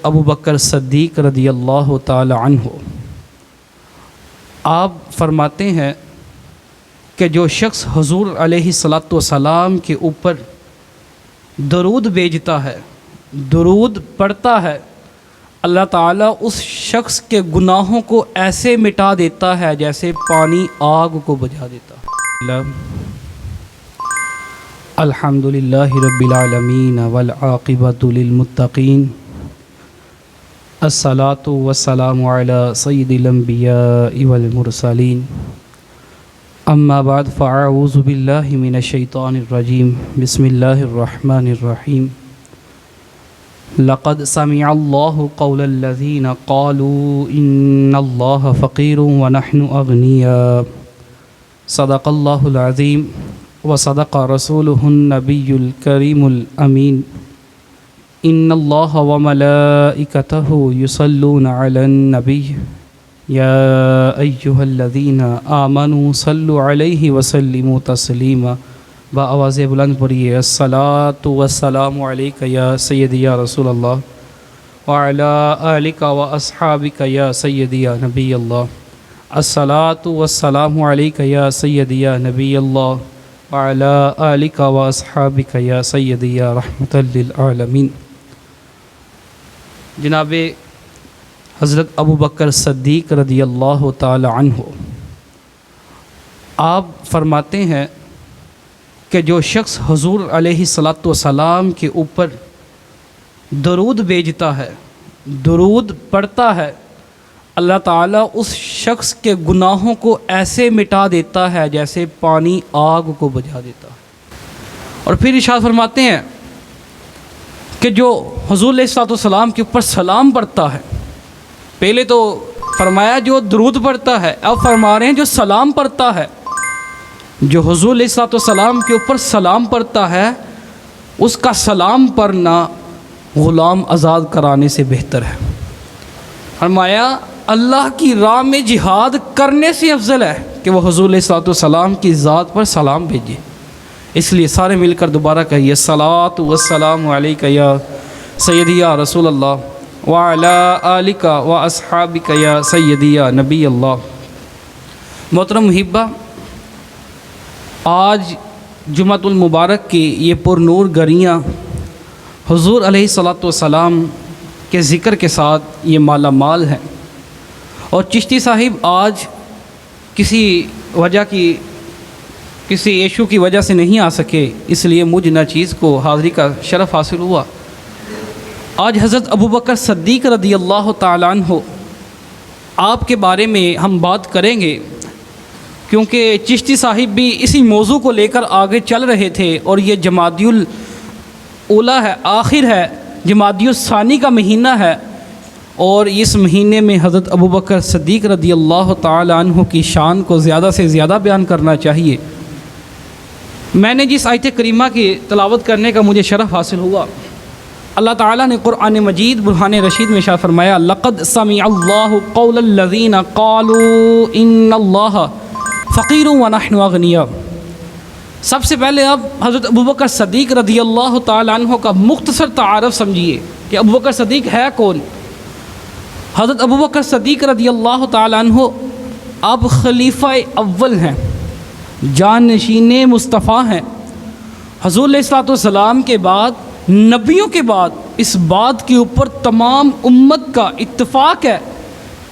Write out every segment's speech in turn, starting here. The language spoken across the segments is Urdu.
ابو بکر صدیق رضی اللہ تعالی عنہ آپ فرماتے ہیں کہ جو شخص حضور علیہ الصلاۃ والسلام کے اوپر درود بھیجتا ہے، درود پڑھتا ہے، اللہ تعالیٰ اس شخص کے گناہوں کو ایسے مٹا دیتا ہے جیسے پانی آگ کو بجھا دیتا ہے۔ الحمد للہ رب العالمین والعاقبۃ للمتقین، الصلاۃ والسلام علی سید الانبیاء والمرسلین، اما بعد فاعوذ باللہ من الشیطان الرجیم، بسم اللہ الرحمن الرحیم۔ لقد سمع اللہ قول الذین قالوا ان اللہ فقیر ونحن اغنیاء، صدق اللہ العظیم وصدق رسولہ النبی الکریم الامین۔ ان اللہ وملائکتہ یصلون علی النبی یا ایہا الذین آمنوا صلوا علیہ وسلموا تسلیما۔ بآواز بلند پڑھیے، الصلاۃ والسلام علیک یا سیدی یا رسول اللہ وعلی آلک واصحابک یا سیدی یا نبی اللہ۔ الصلاۃ والسلام علیک یا سیدی یا نبی اللہ وعلی آلک واصحابک یا سیدی یا رحمۃ للعالمین۔ جناب حضرت ابو بکر صدیق رضی اللہ تعالی عنہ آپ فرماتے ہیں کہ جو شخص حضور علیہ الصلاۃ والسلام کے اوپر درود بھیجتا ہے، درود پڑھتا ہے، اللہ تعالیٰ اس شخص کے گناہوں کو ایسے مٹا دیتا ہے جیسے پانی آگ کو بجھا دیتا ہے۔ اور پھر ارشاد فرماتے ہیں کہ جو حضور علیہ الصلاۃ والسلام کے اوپر سلام پڑھتا ہے، پہلے تو فرمایا جو درود پڑھتا ہے، اب فرما رہے ہیں جو سلام پڑھتا ہے، جو حضور علیہ الصلاۃ والسلام کے اوپر سلام پڑھتا ہے اس کا سلام پڑھنا غلام آزاد کرانے سے بہتر ہے۔ فرمایا اللہ کی راہ میں جہاد کرنے سے افضل ہے کہ وہ حضور علیہ الصلاۃ والسلام کی ذات پر سلام بھیجے۔ اس لیے سارے مل کر دوبارہ کہیے، الصلاۃ والسلام علیک یا سیدی یا رسول اللہ وعلی آلک واصحابک یا سیدی یا نبی اللہ۔ محترم محبہ، آج جمعۃ المبارک کی یہ پر نور گھڑیاں حضور علیہ الصلاۃ والسلام کے ذکر کے ساتھ یہ مالا مال ہیں، اور چشتی صاحب آج کسی ایشو کی وجہ سے نہیں آ سکے، اس لیے مجھ ناچیز کو حاضری کا شرف حاصل ہوا۔ آج حضرت ابو بکر صدیق رضی اللہ تعالیٰ عنہ آپ کے بارے میں ہم بات کریں گے، کیونکہ چشتی صاحب بھی اسی موضوع کو لے کر آگے چل رہے تھے، اور یہ جمادی الاولیٰ ہے، آخر ہے، جمادی الثانی کا مہینہ ہے، اور اس مہینے میں حضرت ابو بکر صدیق رضی اللہ تعالی عنہ کی شان کو زیادہ سے زیادہ بیان کرنا چاہیے۔ میں نے جس آیت کریمہ کی تلاوت کرنے کا مجھے شرف حاصل ہوا، اللہ تعالیٰ نے قرآن مجید برہان رشید میں ارشاد فرمایا، لقد سمع اللہ قول الذین قالوا ان اللہ فقیر ونحن اغنیاء۔ سب سے پہلے اب حضرت ابو بکر صدیق رضی اللہ تعالی عنہ کا مختصر تعارف سمجھیے کہ ابو بکر صدیق ہے کون۔ حضرت ابو بکر صدیق رضی اللہ تعالی عنہ اب خلیفہ اول ہیں، جانشین مصطفیٰ ہیں۔ حضور علیہ الصلاۃ والسلام کے بعد، نبیوں کے بعد، اس بات کے اوپر تمام امت کا اتفاق ہے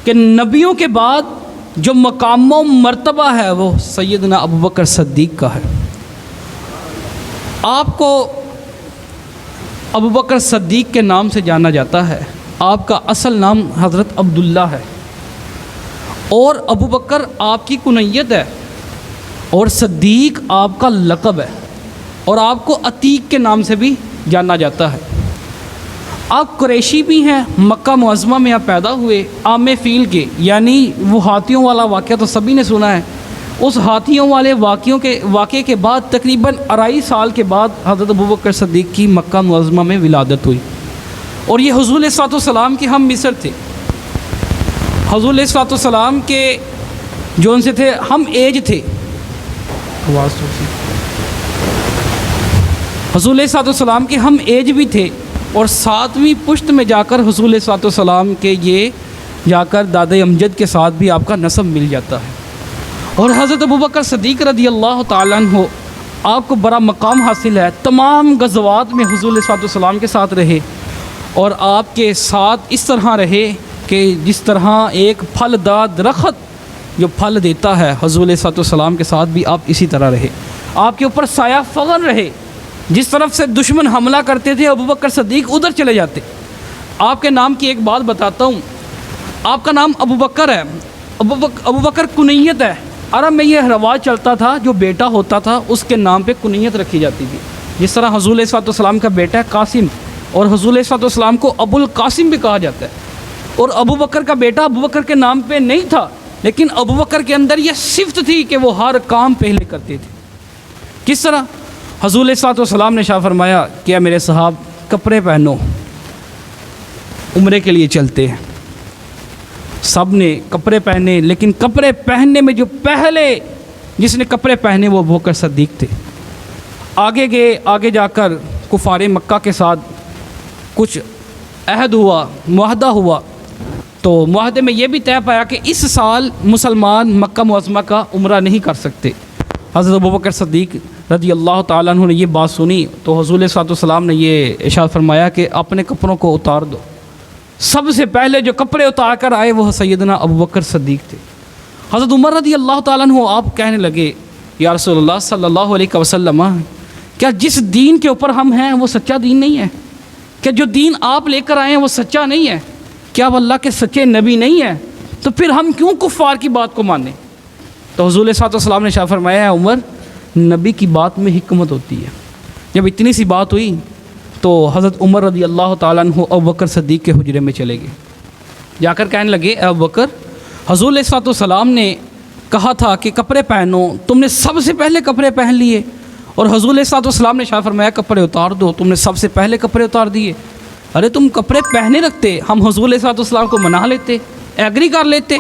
کہ نبیوں کے بعد جو مقام و مرتبہ ہے وہ سیدنا ابو بکر صدیق کا ہے۔ آپ کو ابو بکر صدیق کے نام سے جانا جاتا ہے، آپ کا اصل نام حضرت عبداللہ ہے، اور ابو بکر آپ کی کنیت ہے، اور صدیق آپ کا لقب ہے، اور آپ کو عتیق کے نام سے بھی جانا جاتا ہے۔ آپ قریشی بھی ہیں، مکہ معظمہ میں آپ پیدا ہوئے، عام فیل کے، یعنی وہ ہاتھیوں والا واقعہ تو سبھی نے سنا ہے۔ اس ہاتھیوں والے واقعے کے بعد تقریباً 2.5 سال کے بعد حضرت ابوبکر صدیق کی مکہ معظمہ میں ولادت ہوئی، اور یہ حضور علیہ الصلوۃ والسلام کے ہم مصر تھے۔ حضور علیہ الصلوۃ والسلام کے جو ان سے تھے ہم ایج تھے، حضور علیہ الصلوۃ والسلام کے ہم ایج بھی تھے، اور 7ویں پشت میں جا کر حضور صلی اللہ علیہ وسلم کے یہ جا کر داد امجد کے ساتھ بھی آپ کا نسب مل جاتا ہے۔ اور حضرت ابوبکر صدیق رضی اللہ تعالیٰ عنہ آپ کو بڑا مقام حاصل ہے، تمام غزوات میں حضور صلی اللہ علیہ وسلم کے ساتھ رہے اور آپ کے ساتھ اس طرح رہے کہ جس طرح ایک پھل دار درخت جو پھل دیتا ہے، حضور صلی اللہ علیہ وسلم کے ساتھ بھی آپ اسی طرح رہے، آپ کے اوپر سایہ فغن رہے، جس طرف سے دشمن حملہ کرتے تھے ابوبکر صدیق ادھر چلے جاتے۔ آپ کے نام کی ایک بات بتاتا ہوں، آپ کا نام ابوبکر ہے، ابوبکر کنیت ہے، عرب میں یہ رواج چلتا تھا جو بیٹا ہوتا تھا اس کے نام پہ کنیت رکھی جاتی تھی، جس طرح حضور علیہ السلام کا بیٹا ہے قاسم اور حضور علیہ السلام کو ابو القاسم بھی کہا جاتا ہے، اور ابوبکر کا بیٹا ابوبکر کے نام پہ نہیں تھا، لیکن ابوبکر کے اندر یہ صفت تھی کہ وہ ہر کام پہلے کرتے تھے۔ کس طرح؟ حضور علیہ السلام نے شاہ فرمایا کہ میرے صحاب کپڑے پہنو، عمرے کے لیے چلتے ہیں۔ سب نے کپڑے پہنے، لیکن کپڑے پہننے میں جو پہلے جس نے کپڑے پہنے وہ ابوبکر صدیق تھے۔ آگے گئے، آگے جا کر کفار مکہ کے ساتھ کچھ عہد ہوا، معاہدہ ہوا، تو معاہدے میں یہ بھی طے پایا کہ اس سال مسلمان مکہ معظمہ کا عمرہ نہیں کر سکتے۔ حضرت ابوبکر صدیق رضی اللہ تعالیٰ عنہ نے یہ بات سنی تو حضور صلی اللہ علیہ وسلم نے یہ ارشاد فرمایا کہ اپنے کپڑوں کو اتار دو۔ سب سے پہلے جو کپڑے اتار کر آئے وہ سیدنا ابوبکر صدیق تھے۔ حضرت عمر رضی اللہ تعالیٰ عنہ آپ کہنے لگے یا رسول اللہ صلی اللہ علیہ وسلم، کیا جس دین کے اوپر ہم ہیں وہ سچا دین نہیں ہے؟ کیا جو دین آپ لے کر آئے ہیں وہ سچا نہیں ہے؟ کیا وہ اللہ کے سچے نبی نہیں ہے؟ تو پھر ہم کیوں کفار کی بات کو مانیں؟ تو حضور صلی اللہ علیہ وسلم نے شاہ فرمایا ہے عمر، نبی کی بات میں حکمت ہوتی ہے۔ جب اتنی سی بات ہوئی تو حضرت عمر رضی اللہ تعالیٰ عنہ ابوبکر صدیق کے حجرے میں چلے گئے، جا کر کہنے لگے اے ابوبکر، حضور علیہ السلام نے کہا تھا کہ کپڑے پہنو، تم نے سب سے پہلے کپڑے پہن لیے، اور حضور علیہ السلام نے شاہ فرمایا کپڑے اتار دو، تم نے سب سے پہلے کپڑے اتار دیے۔ ارے تم کپڑے پہنے رکھتے، ہم حضور علیہ السلام کو منا لیتے، ایگری کر لیتے،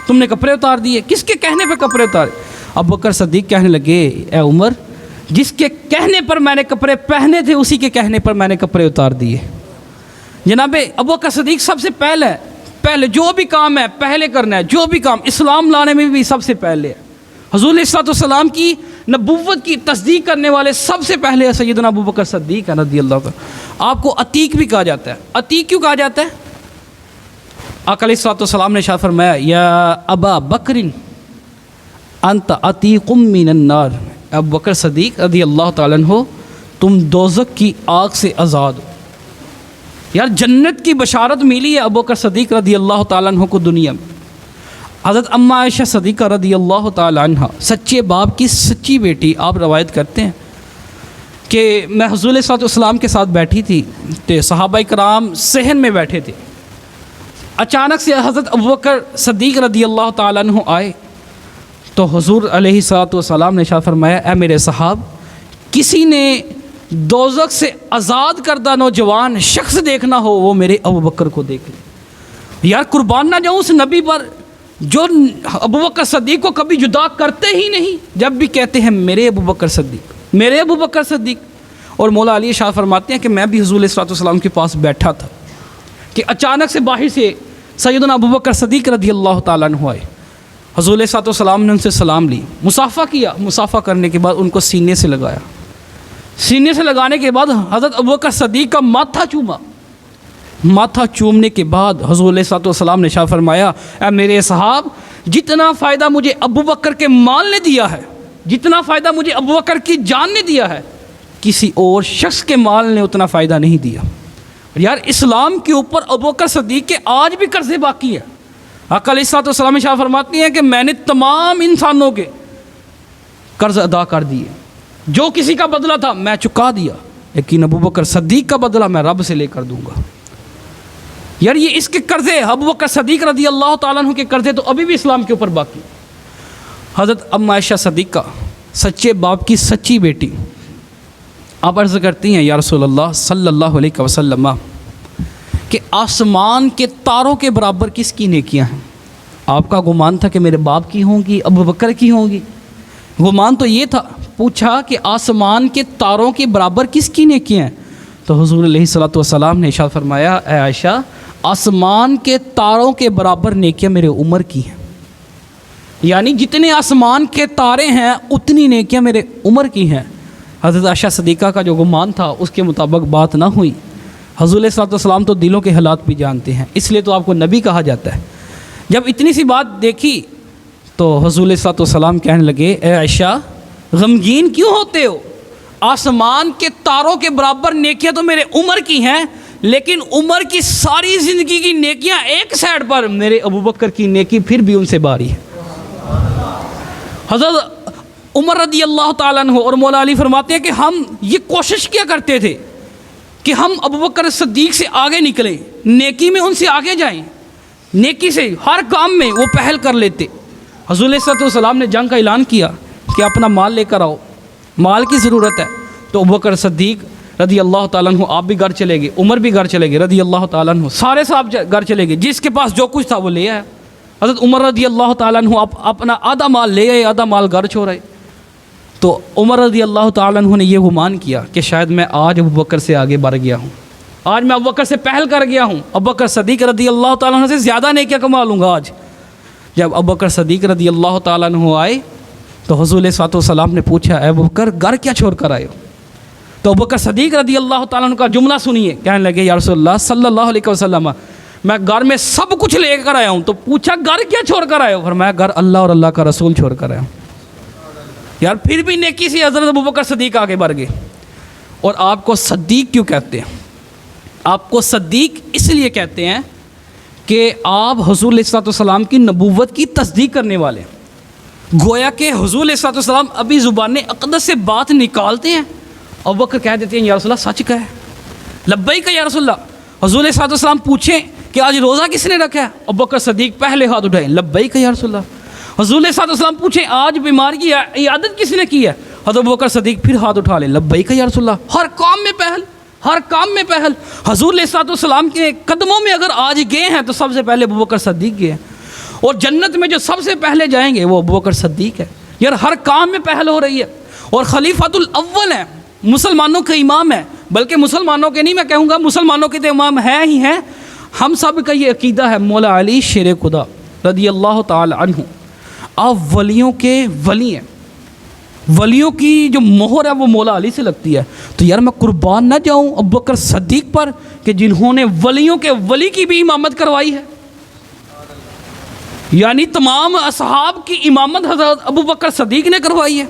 تم نے کپڑے اتار دیے، کس کے کہنے پہ کپڑے اتارے؟ ابوبکر صدیق کہنے لگے اے عمر، جس کے کہنے پر میں نے کپڑے پہنے تھے اسی کے کہنے پر میں نے کپڑے اتار دیے۔ جناب ابوبکر صدیق سب سے پہلے جو بھی کام ہے پہلے کرنا ہے، جو بھی کام اسلام لانے میں بھی سب سے پہلے ہے۔ حضور علیہ السلام کی نبوت کی تصدیق کرنے والے سب سے پہلے سیدنا ابوبکر صدیق رضی اللہ عنہ۔ آپ کو عتیق بھی کہا جاتا ہے۔ عتیق کیوں کہا جاتا ہے؟ آقا علیہ السلام نے شاہ فرمایا یا ابا بکر انت عتیق من النار، ابوبکر صدیق رضی اللہ تعالیٰ عنہ تم دوزخ کی آگ سے آزاد ہو۔ یار جنت کی بشارت ملی ہے ابوبکر صدیق رضی اللہ تعالیٰ عنہ کو دنیا میں۔ حضرت اما عائشہ صدیقہ رضی اللہ تعالیٰ عنہ سچے باپ کی سچی بیٹی، آپ روایت کرتے ہیں کہ میں حضور صلی اللہ علیہ وسلم کے ساتھ بیٹھی تھی تو صحابہ کرام صحن میں بیٹھے تھے، اچانک سے حضرت ابوبکر صدیق رضی اللہ تعالیٰ عنہ آئے تو حضور علیہ السلام نے شاہ فرمایا اے میرے صحاب، کسی نے دوزخ سے آزاد کردہ نوجوان شخص دیکھنا ہو وہ میرے ابوبکر کو دیکھ لے۔ یار قربان نہ جاؤں اس نبی پر جو ابوبکر صدیق کو کبھی جدا کرتے ہی نہیں، جب بھی کہتے ہیں میرے ابوبکر صدیق، میرے ابوبکر صدیق۔ اور مولا علی شاہ فرماتے ہیں کہ میں بھی حضور علیہ السلام کے پاس بیٹھا تھا کہ اچانک سے باہر سے سیدنا ابوبکر صدیق رضی اللہ تعالیٰ عنہ آئے۔ حضور علیہ السلام نے ان سے سلام لی، مصافحہ کیا، مصافحہ کرنے کے بعد ان کو سینے سے لگایا، سینے سے لگانے کے بعد حضرت ابوبکر صدیق کا ماتھا چوما، ماتھا چومنے کے بعد حضور علیہ السلام نے شاہ فرمایا اے میرے صحاب، جتنا فائدہ مجھے ابوبکر کے مال نے دیا ہے، جتنا فائدہ مجھے ابوبکر کی جان نے دیا ہے، کسی اور شخص کے مال نے اتنا فائدہ نہیں دیا۔ یار اسلام کے اوپر ابوبکر صدیق کے آج بھی قرضے باقی ہے۔ آقا علیہ السلام شاہ فرماتی ہیں کہ میں نے تمام انسانوں کے قرض ادا کر دیے، جو کسی کا بدلہ تھا میں چکا دیا، لیکن ابوبکر صدیق کا بدلہ میں رب سے لے کر دوں گا۔ یار یہ اس کے قرضے، ابوبکر صدیق رضی اللہ تعالیٰ عنہ کے قرضے تو ابھی بھی اسلام کے اوپر باقی۔ حضرت ام عائشہ صدیقہ سچے باپ کی سچی بیٹی، آپ عرض کرتی ہیں یا رسول اللہ صلی اللہ علیہ وسلم کہ آسمان کے تاروں کے برابر کس کی نیکیاں ہیں؟ آپ کا گمان تھا کہ میرے باپ کی ہوں گی، ابوبکر کی ہوں گی، گمان تو یہ تھا۔ پوچھا کہ آسمان کے تاروں کے برابر کس کی نیکیاں ہیں؟ تو حضور علیہ الصلوۃ والسلام نے ارشاد فرمایا اے عائشہ آسمان کے تاروں کے برابر نیکیاں میرے عمر کی ہیں، یعنی جتنے آسمان کے تارے ہیں اتنی نیکیاں میرے عمر کی ہیں۔ حضرت عائشہ صدیقہ کا جو گمان تھا اس کے مطابق بات نہ ہوئی۔ حضور علیہ الصلوۃ والسلام تو دلوں کے حالات بھی جانتے ہیں، اس لیے تو آپ کو نبی کہا جاتا ہے۔ جب اتنی سی بات دیکھی تو حضور علیہ الصلوۃ والسلام کہنے لگے اے عائشہ غمگین کیوں ہوتے ہو؟ آسمان کے تاروں کے برابر نیکیاں تو میرے عمر کی ہیں، لیکن عمر کی ساری زندگی کی نیکیاں ایک سائڈ پر، میرے ابوبکر کی نیکی پھر بھی ان سے باری ہے۔ حضرت عمر رضی اللہ تعالیٰ عنہ اور مولا علی فرماتے ہیں کہ ہم یہ کوشش کیا کرتے تھے کہ ہم ابوبکر صدیق سے آگے نکلیں، نیکی میں ان سے آگے جائیں، نیکی سے ہر کام میں وہ پہل کر لیتے۔ حضور علیہ السلام نے جنگ کا اعلان کیا کہ اپنا مال لے کر آؤ، مال کی ضرورت ہے، تو ابوبکر صدیق رضی اللہ تعالیٰ عنہ آپ بھی گھر چلے گئے، عمر بھی گھر چلے گئے رضی اللہ تعالیٰ عنہ، سارے صاحب گھر چلے گئے، جس کے پاس جو کچھ تھا وہ لے آیا۔ حضرت عمر رضی اللہ تعالیٰ عنہ اپنا آدھا مال لے آئے، آدھا مال گھر چھوڑ آئے۔ تو عمر رضی اللہ تعالیٰ عنہ نے یہ گمان کیا کہ شاید میں آج ابوبکر سے آگے بڑھ گیا ہوں، آج میں ابوبکر سے پہل کر گیا ہوں، ابوبکر صدیق رضی اللہ تعالیٰ عنہ سے زیادہ نیکیاں کما لوں گا آج۔ جب ابوبکر صدیق رضی اللہ تعالیٰ عنہ آئے تو حضور علیہ السلام نے پوچھا اے ابوبکر گھر کیا چھوڑ کر آئے ہو؟ تو ابوبکر صدیق رضی اللہ تعالیٰ عنہ کا جملہ سنیے، کہنے لگے یا رسول اللہ صلی اللہ علیہ وسلم میں گھر میں سب کچھ لے کر آیا ہوں۔ تو پوچھا گھر کیا چھوڑ کر آئے ہو؟ فرمایا گھر اللہ اور اللہ کا رسول چھوڑ کر آیا ہوں۔ یار پھر بھی نیکی سے حضرت ابوبکر صدیق آگے بڑھ گئے۔ اور آپ کو صدیق کیوں کہتے ہیں؟ آپ کو صدیق اس لیے کہتے ہیں کہ آپ حضور علیہ السلام کی نبوت کی تصدیق کرنے والے ہیں۔ گویا کہ حضور علیہ السلام ابھی زبان اقدس سے بات نکالتے ہیں، ابوبکر کہہ دیتے ہیں یا رسول اللہ سچ کہے، لبیک یا رسول اللہ۔ حضور علیہ السلام پوچھیں کہ آج روزہ کس نے رکھا ہے؟ ابوبکر صدیق پہلے ہاتھ اٹھائیں لبیک یا رسول اللہ۔ حضور علیہ السلام پوچھیں آج بیمار کی عیادت کس نے کی ہے؟ حضرت ابوبکر صدیق پھر ہاتھ اٹھا لیں لبیک یا رسول اللہ۔ ہر کام میں پہل، ہر کام میں پہل۔ حضور علیہ السلام کے قدموں میں اگر آج گئے ہیں تو سب سے پہلے ابوبکر صدیق گئے ہیں، اور جنت میں جو سب سے پہلے جائیں گے وہ ابوبکر صدیق ہے۔ یار ہر کام میں پہل ہو رہی ہے، اور خلیفۃ الاول ہیں، مسلمانوں کے امام ہیں، بلکہ مسلمانوں کے نہیں میں کہوں گا مسلمانوں کے تو امام ہیں ہی ہیں۔ ہم سب کا یہ عقیدہ ہے مولا علی شیر خدا رضی اللہ تعالی عنہ آپ ولیوں کے ولی ہیں، ولیوں کی جو مہر ہے وہ مولا علی سے لگتی ہے۔ تو یار میں قربان نہ جاؤں ابوبکر صدیق پر کہ جنہوں نے ولیوں کے ولی کی بھی امامت کروائی ہے، یعنی تمام اصحاب کی امامت حضرت ابوبکر صدیق نے کروائی ہے،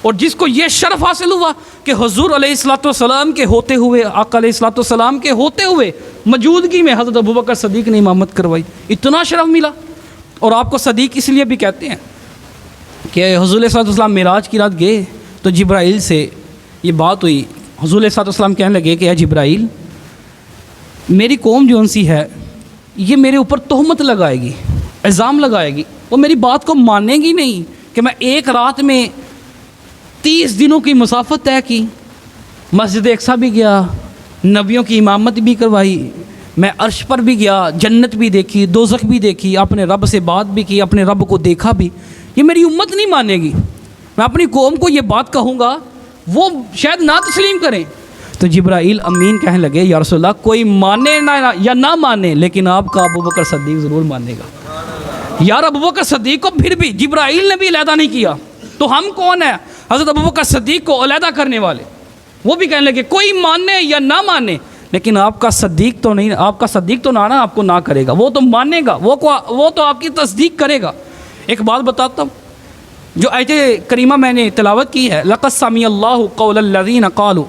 اور جس کو یہ شرف حاصل ہوا کہ حضور علیہ السلام کے ہوتے ہوئے، آقا علیہ السلام کے ہوتے ہوئے موجودگی میں حضرت ابوبکر صدیق نے امامت کروائی، اتنا شرف ملا۔ اور آپ کو صدیق اس لیے بھی کہتے ہیں کہ حضور علیہ السلام معراج کی رات گئے تو جبرائیل سے یہ بات ہوئی، حضور علیہ السلام کہنے لگے کہ اے جبرائیل میری قوم جو سی ہے یہ میرے اوپر تہمت لگائے گی، الزام لگائے گی، وہ میری بات کو مانے گی نہیں کہ میں ایک رات میں 30 دنوں کی مسافت طے کی، مسجد اقصیٰ بھی گیا، نبیوں کی امامت بھی کروائی، میں عرش پر بھی گیا، جنت بھی دیکھی، دوزخ بھی دیکھی، اپنے رب سے بات بھی کی، اپنے رب کو دیکھا بھی، یہ میری امت نہیں مانے گی، میں اپنی قوم کو یہ بات کہوں گا وہ شاید نہ تسلیم کریں۔ تو جبرائیل امین کہنے لگے یا رسول اللہ کوئی مانے نہ یا نہ مانے لیکن آپ کا ابوبکر صدیق ضرور مانے گا۔ یار ابوبکر صدیق کو پھر بھی جبرائیل نے بھی علیحدہ نہیں کیا، تو ہم کون ہیں حضرت ابوبکر صدیق کو علیحدہ کرنے والے؟ وہ بھی کہنے لگے کوئی مانے یا نہ مانے لیکن آپ کا صدیق تو نہیں، آپ کا صدیق تو نہ آپ کو نہ کرے گا، وہ تو مانے گا، وہ تو آپ کی تصدیق کرے گا۔ ایک بات بتاتا ہوں، جو آیت کریمہ میں نے تلاوت کی ہے لقد سمع اللہ قول الذین قالوا،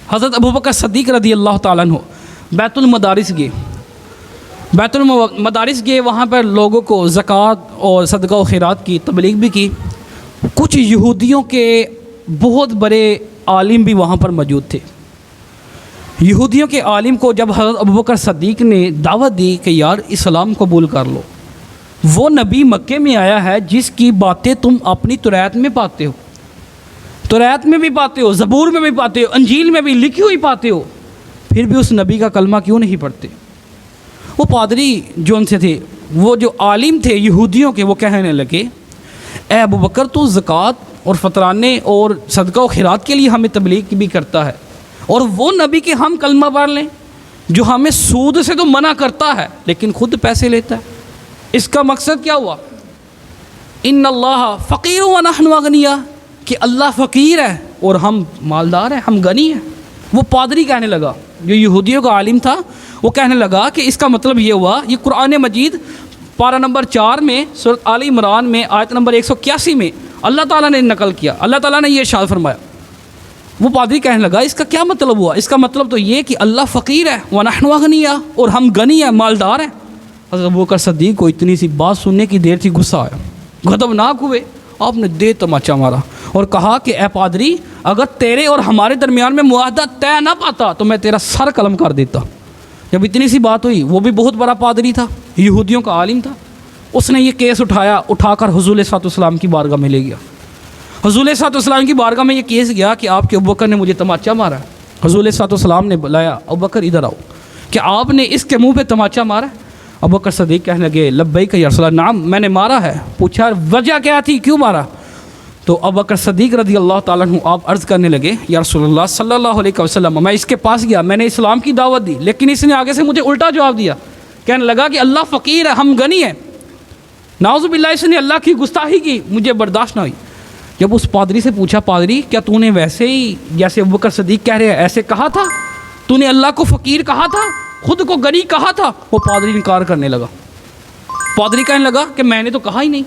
حضرت ابوبکر صدیق رضی اللہ تعالیٰ عنہ بیت المدارس گئے، بیت المدارس گئے، وہاں پر لوگوں کو زکوٰۃ اور صدقہ و خیرات کی تبلیغ بھی کی۔ کچھ یہودیوں کے بہت بڑے عالم بھی وہاں پر موجود تھے۔ یہودیوں کے عالم کو جب حضرت ابوبکر صدیق نے دعوت دی کہ یار اسلام قبول کر لو، وہ نبی مکے میں آیا ہے جس کی باتیں تم اپنی توریت میں پاتے ہو، توریت میں بھی پاتے ہو، زبور میں بھی پاتے ہو، انجیل میں بھی لکھی ہوئی پاتے ہو، پھر بھی اس نبی کا کلمہ کیوں نہیں پڑھتے؟ وہ پادری جو ان سے تھے، وہ جو عالم تھے یہودیوں کے، وہ کہنے لگے اے ابوبکر تو زکوٰۃ اور فطرانے اور صدقہ و خیرات کے لیے ہمیں تبلیغ بھی کرتا ہے، اور وہ نبی کہ ہم کلمہ پڑھ لیں جو ہمیں سود سے تو منع کرتا ہے لیکن خود پیسے لیتا ہے. اس کا مقصد کیا ہوا؟ ان اللہ فقیر ونحن اغنیاء، کہ اللہ فقیر ہے اور ہم مالدار ہیں، ہم غنی ہیں. وہ پادری کہنے لگا جو یہودیوں کا عالم تھا، وہ کہنے لگا کہ اس کا مطلب یہ ہوا، یہ قرآن مجید پارہ نمبر 4 میں سورۃ آل عمران میں آیت نمبر 181 میں اللہ تعالیٰ نے نقل کیا. اللہ تعالیٰ نے یہ ارشاد فرمایا. وہ پادری کہنے لگا اس کا کیا مطلب ہوا؟ اس کا مطلب تو یہ کہ اللہ فقیر ہے ونحن اغنیاء، اور ہم غنی ہیں، مالدار ہیں. حضرت ابوبکر صدیق کو اتنی سی بات سننے کی دیر تھی، غصہ آیا، غضبناک ہوئے. آپ نے دے تماچا مارا اور کہا کہ اے پادری، اگر تیرے اور ہمارے درمیان میں معاہدہ طے نہ پاتا تو میں تیرا سر قلم کر دیتا. جب اتنی سی بات ہوئی، وہ بھی بہت بڑا پادری تھا، یہودیوں کا عالم تھا، اس نے یہ کیس اٹھا کر حضور علیہ السلام کی بارگاہ میں لے گیا. حضور علیہ السلام کی بارگاہ میں یہ کیس گیا کہ آپ کے ابوبکر نے مجھے تماچا مارا ہے. حضور علیہ السلام نے بلایا، ابوبکر ادھر آؤ، کہ آپ نے اس کے منہ پہ تماچا مارا ہے؟ ابوبکر صدیق کہنے لگے لبیک یا رسول اللہ، نعم میں نے مارا ہے. پوچھا وجہ کیا تھی، کیوں مارا؟ تو ابوبکر صدیق رضی اللہ تعالیٰ عنہ آپ عرض کرنے لگے یا رسول اللہ صلی اللہ علیہ وسلم، میں اس کے پاس گیا، میں نے اسلام کی دعوت دی، لیکن اس نے آگے سے مجھے الٹا جواب دیا. کہنے لگا کہ اللہ فقیر ہے، ہم غنی ہیں. نعوذ باللہ، اس نے اللہ کی گستاخی کی، مجھے برداشت نہ ہوئی. جب اس پادری سے پوچھا، پادری کیا تو نے ویسے ہی جیسے ابوبکر صدیق کہہ رہے ہیں ایسے کہا تھا؟ تو نے اللہ کو فقیر کہا تھا، خود کو غنی کہا تھا؟ وہ پادری انکار کرنے لگا. پادری کہنے لگا کہ میں نے تو کہا ہی نہیں،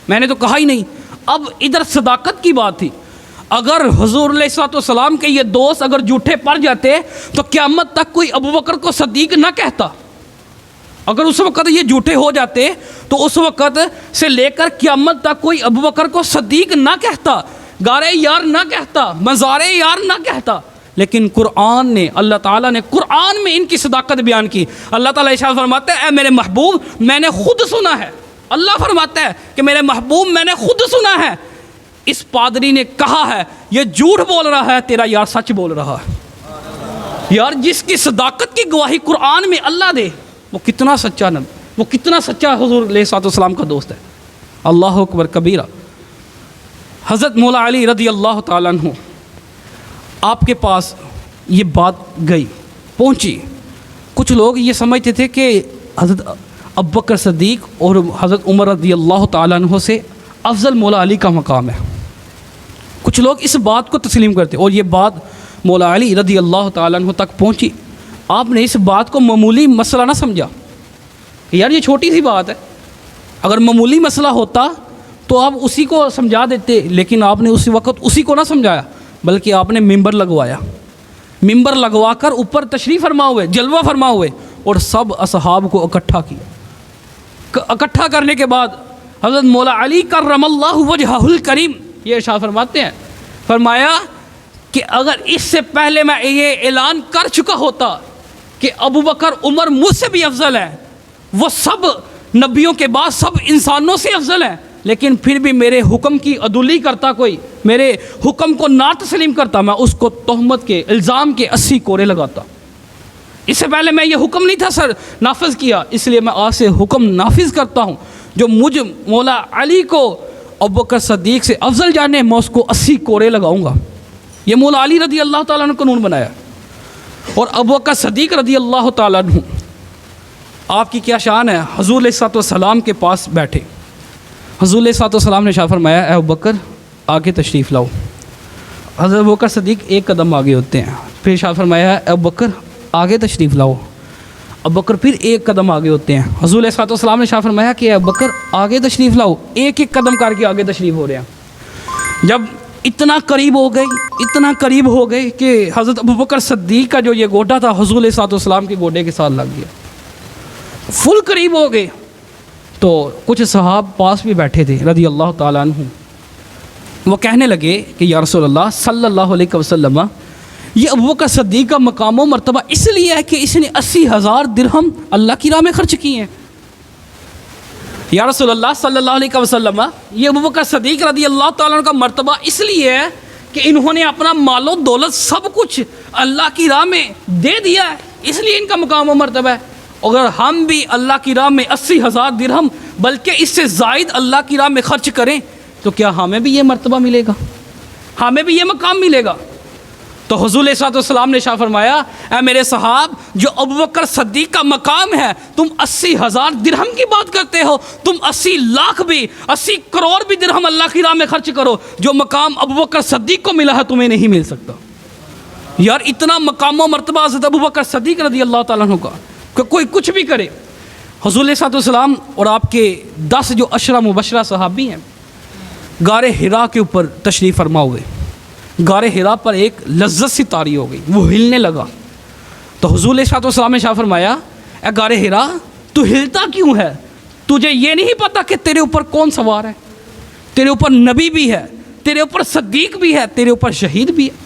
میں نے تو کہا ہی نہیں. اب ادھر صداقت کی بات تھی. اگر حضور علیہ السلام کے یہ دوست اگر جھوٹے پڑ جاتے تو قیامت تک کوئی ابوبکر کو صدیق نہ کہتا. اگر اس وقت یہ جھوٹے ہو جاتے تو اس وقت سے لے کر قیامت تک کوئی ابوبکر کو صدیق نہ کہتا، گارے یار نہ کہتا، مزارے یار نہ کہتا. لیکن قرآن نے، اللہ تعالیٰ نے قرآن میں ان کی صداقت بیان کی. اللہ تعالیٰ ارشاد فرماتا ہے اے میرے محبوب میں نے خود سنا ہے. اللہ فرماتا ہے کہ میرے محبوب میں نے خود سنا ہے. اس پادری نے کہا ہے یہ جھوٹ بول رہا ہے، تیرا یار سچ بول رہا ہے. یار جس کی صداقت کی گواہی قرآن میں اللہ دے، وہ کتنا سچا نبی، وہ کتنا سچا حضور علیہ السلام کا دوست ہے. اللہ اکبر کبیرہ. حضرت مولا علی رضی اللہ تعالیٰ عنہ آپ کے پاس یہ بات گئی، پہنچی. کچھ لوگ یہ سمجھتے تھے کہ حضرت ابوبکر صدیق اور حضرت عمر رضی اللہ تعالیٰ عنہ سے افضل مولا علی کا مقام ہے. کچھ لوگ اس بات کو تسلیم کرتے اور یہ بات مولا علی رضی اللہ تعالیٰ عنہ تک پہنچی. آپ نے اس بات کو معمولی مسئلہ نہ سمجھا کہ یار یہ چھوٹی سی بات ہے. اگر معمولی مسئلہ ہوتا تو آپ اسی کو سمجھا دیتے، لیکن آپ نے اسی وقت اسی کو نہ سمجھایا، بلکہ آپ نے ممبر لگوایا. ممبر لگوا کر اوپر تشریف فرما ہوئے، جلوہ فرما ہوئے، اور سب اصحاب کو اکٹھا کیا. اکٹھا کرنے کے بعد حضرت مولا علی کرم اللہ وجہہ الکریم یہ ارشاد فرماتے ہیں، فرمایا کہ اگر اس سے پہلے میں یہ اعلان کر چکا ہوتا کہ ابوبکر عمر مجھ سے بھی افضل ہے، وہ سب نبیوں کے بعد سب انسانوں سے افضل ہیں، لیکن پھر بھی میرے حکم کی عدولی کرتا، کوئی میرے حکم کو نہ تسلیم کرتا، میں اس کو تہمت کے الزام کے 80 کورے لگاتا. اس سے پہلے میں یہ حکم نہیں تھا سر نافذ کیا، اس لیے میں آج سے حکم نافذ کرتا ہوں. جو مجھ مولا علی کو ابوبکر صدیق سے افضل جانے، میں اس کو 80 کورے لگاؤں گا. یہ مولا علی رضی اللہ تعالیٰ نے قانون بنایا. اور ابوبکر صدیق رضی اللہ تعالیٰ عنہ آپ کی کیا شان ہے، حضور علیہ السلام کے پاس بیٹھے. حضور علیہ السلام نے ارشاد فرمایا اے ابوبکر آگے تشریف لاؤ. حضرت ابوبکر صدیق ایک قدم آگے ہوتے ہیں، پھر ارشاد فرمایا اے ابوبکر آگے تشریف لاؤ. ابوبکر پھر ایک قدم آگے ہوتے ہیں. حضور علیہ السلام نے ارشاد فرمایا کہ اے ابوبکر آگے تشریف لاؤ. ایک ایک قدم کر کے آگے تشریف ہو رہے ہیں. جب اتنا قریب ہو گئے کہ حضرت ابوبکر صدیق کا جو یہ گوڈا تھا حضور علیہ السلام کے گوڈے کے ساتھ لگ گیا، فل قریب ہو گئے. تو کچھ صحاب پاس بھی بیٹھے تھے رضی اللہ تعالیٰ عنہ، وہ کہنے لگے کہ یا رسول اللہ صلی اللہ علیہ وسلم، یہ ابوبکر صدیق کا مقام و مرتبہ اس لیے ہے کہ اس نے 80,000 درہم اللہ کی راہ میں خرچ کیے ہیں. یا رسول اللہ صلی اللہ علیہ وسلم، یہ ابوبکر صدیق رضی اللہ تعالیٰ عنہ کا مرتبہ اس لیے ہے کہ انہوں نے اپنا مال و دولت سب کچھ اللہ کی راہ میں دے دیا ہے، اس لیے ان کا مقام و مرتبہ ہے. اگر ہم بھی اللہ کی راہ میں 80,000 درہم بلکہ اس سے زائد اللہ کی راہ میں خرچ کریں تو کیا ہمیں بھی یہ مرتبہ ملے گا، ہمیں بھی یہ مقام ملے گا؟ تو حضور علیہ الصلوۃ والسلام نے ارشاد فرمایا اے میرے صحاب جو ابوبکر صدیق کا مقام ہے تم 80,000 درہم کی بات کرتے ہو، تم 80 لاکھ بھی 80 کروڑ بھی درہم اللہ کی راہ میں خرچ کرو، جو مقام ابوبکر صدیق کو ملا ہے تمہیں نہیں مل سکتا۔ یار اتنا مقام و مرتبہ حضرت ابوبکر صدیق رضی اللہ تعالیٰ عنہ کا کہ کوئی کچھ بھی کرے۔ حضور علیہ الصلوۃ والسلام اور آپ کے 10 جو عشرہ مبشرہ صحابی ہیں غار حرا کے اوپر تشریف فرما ہوئے، غار حرا پر ایک لذت سی طاری ہو گئی، وہ ہلنے لگا۔ تو حضور علیہ الصلوۃ والسلام نے ارشاد فرمایا اے غار حرا تو ہلتا کیوں ہے؟ تجھے یہ نہیں پتہ کہ تیرے اوپر کون سوار ہے؟ تیرے اوپر نبی بھی ہے، تیرے اوپر صدیق بھی ہے، تیرے اوپر شہید بھی ہے۔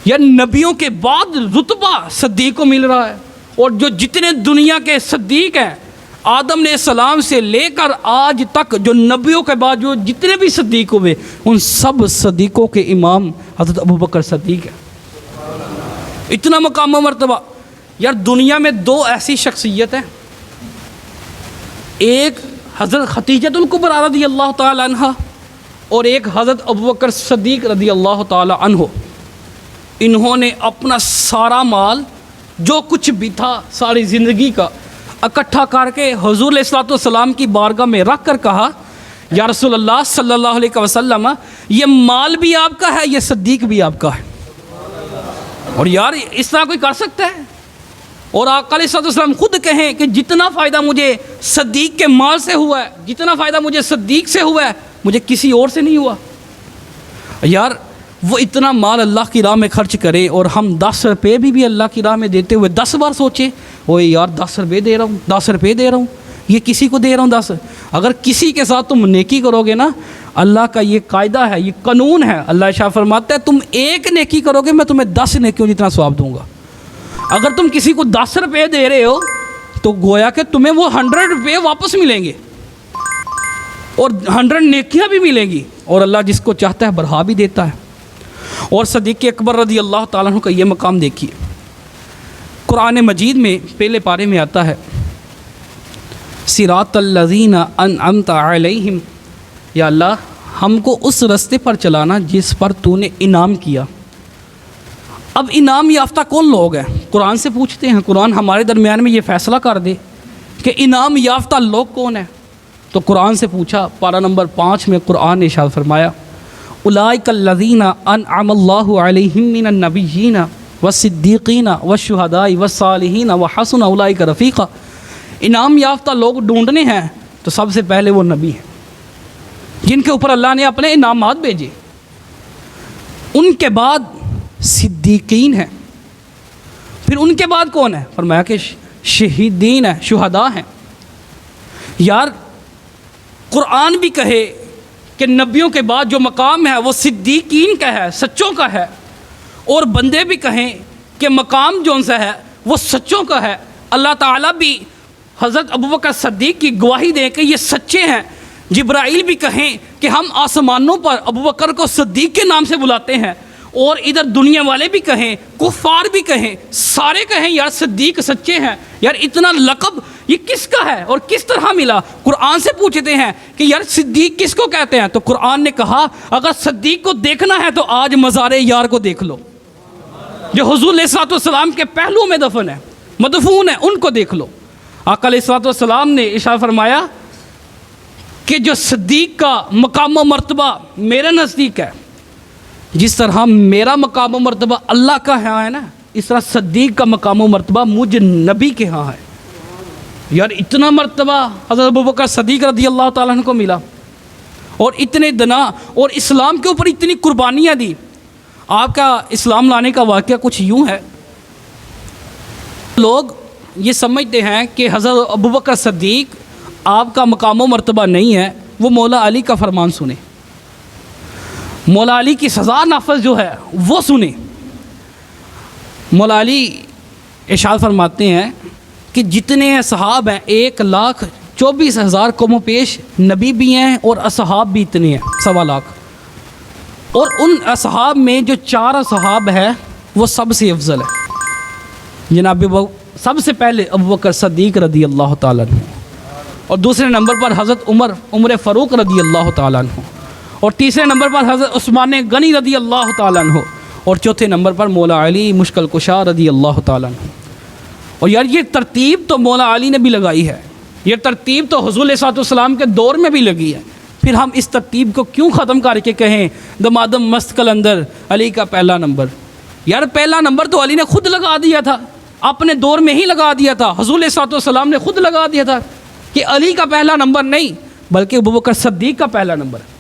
یا نبیوں کے بعد رتبہ صدیق کو مل رہا ہے، اور جو جتنے دنیا کے صدیق ہیں آدم علیہ السلام سے لے کر آج تک جو نبیوں کے بعد جو جتنے بھی صدیق ہوئے ان سب صدیقوں کے امام حضرت ابوبکر صدیق ہے۔ اتنا مقام و مرتبہ۔ یار دنیا میں 2 ایسی شخصیت ہیں، ایک حضرت خدیجہ الکبریٰ رضی اللہ تعالی عنہ اور ایک حضرت ابوبکر صدیق رضی اللہ تعالی عنہ۔ انہوں نے اپنا سارا مال جو کچھ بھی تھا ساری زندگی کا اکٹھا کر کے حضور علیہ الصلوۃ والسلام کی بارگاہ میں رکھ کر کہا یا رسول اللہ صلی اللہ علیہ وسلم یہ مال بھی آپ کا ہے، یہ صدیق بھی آپ کا ہے۔ اور یار اس طرح کوئی کر سکتا ہے؟ اور آقا علیہ الصلوۃ والسلام خود کہیں کہ جتنا فائدہ مجھے صدیق کے مال سے ہوا ہے، جتنا فائدہ مجھے صدیق سے ہوا ہے مجھے کسی اور سے نہیں ہوا۔ یار وہ اتنا مال اللہ کی راہ میں خرچ کرے اور ہم 10 روپے بھی اللہ کی راہ میں دیتے ہوئے 10 بار سوچیں اوے یار 10 روپے دے رہا ہوں، 10 روپے دے رہا ہوں، یہ کسی کو دے رہا ہوں 10۔ اگر کسی کے ساتھ تم نیکی کرو گے نا، اللہ کا یہ قاعدہ ہے، یہ قانون ہے، اللہ ارشاد فرماتا ہے تم 1 نیکی کرو گے میں تمہیں 10 نیکیوں جتنا ثواب دوں گا۔ اگر تم کسی کو 10 روپے دے رہے ہو تو گویا کہ تمہیں وہ 100 روپے واپس ملیں گے اور 100 نیکیاں بھی ملیں گی، اور اللہ جس کو چاہتا ہے بڑھا بھی دیتا ہے۔ اور صدیق اکبر رضی اللہ تعالیٰ عنہ کا یہ مقام دیکھیے، قرآن مجید میں پہلے پارے میں آتا ہے صراط الذین انعمت علیہم، یا اللہ ہم کو اس رستے پر چلانا جس پر تو نے انعام کیا۔ اب انعام یافتہ کون لوگ ہیں؟ قرآن سے پوچھتے ہیں، قرآن ہمارے درمیان میں یہ فیصلہ کر دے کہ انعام یافتہ لوگ کون ہیں۔ تو قرآن سے پوچھا، پارہ نمبر 5 میں قرآن نے ارشاد فرمایا اولئک الذین انعم اللہ علیہم من النبیین والصدیقین والشہداء والصالحین وحسن اولئک رفیقا۔ انعام یافتہ لوگ ڈھونڈنے ہیں تو سب سے پہلے وہ نبی ہیں جن کے اوپر اللہ نے اپنے انعامات بھیجے، ان کے بعد صدیقین ہیں، پھر ان کے بعد کون ہے؟ فرمایا کہ شہیدین ہیں، شہداء ہیں۔ یار قرآن بھی کہے کہ نبیوں کے بعد جو مقام ہے وہ صدیقین کا ہے، سچوں کا ہے، اور بندے بھی کہیں کہ مقام جون سا ہے وہ سچوں کا ہے۔ اللہ تعالیٰ بھی حضرت ابوبکر صدیق کی گواہی دیں کہ یہ سچے ہیں۔ جبرائیل بھی کہیں کہ ہم آسمانوں پر ابوبکر کو صدیق کے نام سے بلاتے ہیں، اور ادھر دنیا والے بھی کہیں، کفار بھی کہیں، سارے کہیں یار صدیق سچے ہیں۔ یار اتنا لقب یہ کس کا ہے اور کس طرح ملا؟ قرآن سے پوچھتے ہیں کہ یار صدیق کس کو کہتے ہیں؟ تو قرآن نے کہا اگر صدیق کو دیکھنا ہے تو آج مزار یار کو دیکھ لو، جو حضور علیہ الصلوۃ والسلام کے پہلو میں دفن ہے، مدفون ہے، ان کو دیکھ لو۔ آقا علیہ الصلوۃ والسلام نے ارشاد فرمایا کہ جو صدیق کا مقام و مرتبہ میرے نزدیک ہے، جس طرح میرا مقام و مرتبہ اللہ کا ہاں ہے نا، اس طرح صدیق کا مقام و مرتبہ مجھ نبی کے ہاں ہے۔ یار اتنا مرتبہ حضرت ابوبکر صدیق رضی اللہ تعالیٰ عنہ کو ملا، اور اتنے دنا اور اسلام کے اوپر اتنی قربانیاں دی۔ آپ کا اسلام لانے کا واقعہ کچھ یوں ہے، لوگ یہ سمجھتے ہیں کہ حضرت ابوبکر صدیق آپ کا مقام و مرتبہ نہیں ہے، وہ مولا علی کا فرمان سنیں، مولا علی کی سزا نافذ جو ہے وہ سنیں۔ مولا علی ارشاد فرماتے ہیں کہ جتنے اصحاب ہیں 1,24,000 قوم و پیش نبی بھی ہیں اور اصحاب بھی اتنے ہیں 1.25 لاکھ، اور ان اصحاب میں جو 4 اصحاب ہیں وہ سب سے افضل ہے۔ جناب سب سے پہلے ابوبکر صدیق رضی اللہ تعالیٰ عنہ، اور دوسرے نمبر پر حضرت عمر فاروق رضی اللہ تعالیٰ عنہ، اور تیسرے نمبر پر حضرت عثمان غنی رضی اللہ تعالیٰ عنہ، اور چوتھے نمبر پر مولا علی مشکل کشا رضی اللہ تعالیٰ عنہ۔ اور یار یہ ترتیب تو مولا علی نے بھی لگائی ہے، یہ ترتیب تو حضور علیہ السلام کے دور میں بھی لگی ہے، پھر ہم اس ترتیب کو کیوں ختم کر کے کہیں دمادم مست قلندر علی کا پہلا نمبر؟ یار پہلا نمبر تو علی نے خود لگا دیا تھا، اپنے دور میں ہی لگا دیا تھا، حضور علیہ السلام نے خود لگا دیا تھا کہ علی کا پہلا نمبر نہیں بلکہ ابوبکر صدیق کا پہلا نمبر ہے۔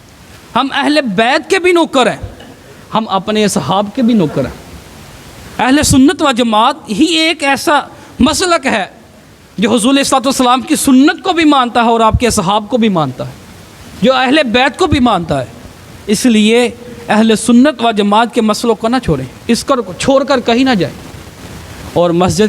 ہم اہل بیت کے بھی نوکر ہیں، ہم اپنے اصحاب کے بھی نوکر ہیں۔ اہل سنت و جماعت ہی ایک ایسا مسلک ہے جو حضور علیہ السلام کی سنت کو بھی مانتا ہے اور آپ کے اصحاب کو بھی مانتا ہے، جو اہل بیت کو بھی مانتا ہے۔ اس لیے اہل سنت و جماعت کے مسلوں کو نہ چھوڑیں، اس کو چھوڑ کر کہیں نہ جائیں اور مسجد